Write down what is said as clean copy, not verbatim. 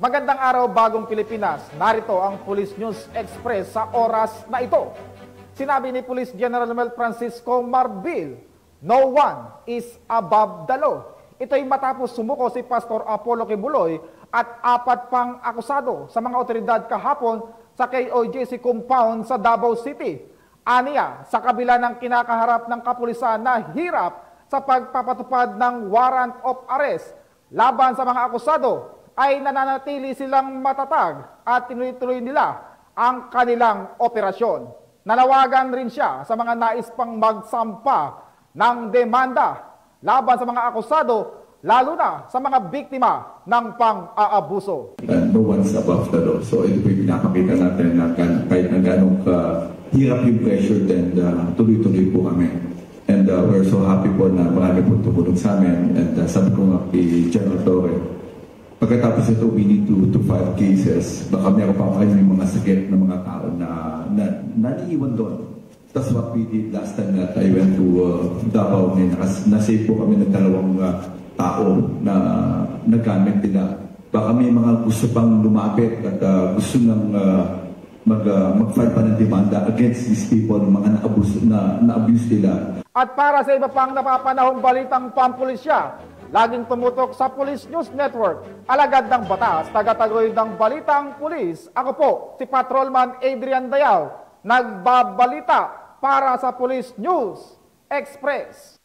Magandang araw bagong Pilipinas. Narito ang Police News Express sa oras na ito. Sinabi ni Police General Mel Francisco Marbil, "No one is above the law." Ito'y matapos sumuko si Pastor Apollo Kibuloy at 4 pang akusado sa mga otoridad kahapon sa KOJC compound sa Davao City. Aniya, sa kabila ng kinakaharap ng kapulisan na hirap sa pagpapatupad ng warrant of arrest laban sa mga akusado, ay nananatili silang matatag at tinuloy-tuloy nila ang kanilang operasyon. Nanawagan rin siya sa mga nais pang magsampa ng demanda laban sa mga akusado, lalo na sa mga biktima ng pang-aabuso. No one's above the law. So ito po yung pinapakita natin na kahit na gano'ng hirap yung pressure, then tuloy-tuloy po kami. And we're so happy po na marami po tumulong sa amin. And sabi ko nga kay General Torre, pagkatapos ito, we need to file cases. Baka meron pa kayo yung mga sakit ng mga tao na naniiwan doon. That's what we did last time that I went to Davao. Nasave po kami ng 2 tao na nagamit nila. Baka may mga gusto pang lumapit at gusto nang mag-file pa ng demanda against these people, mga na-abuse nila. At para sa iba pang napapanahong balitang pampulisya, laging tumutok sa Police News Network, alagad ng batas, taga-taguyod ng balitang pulis. Ako po, si Patrolman Adrian Dayal, nagbabalita para sa Police News Express.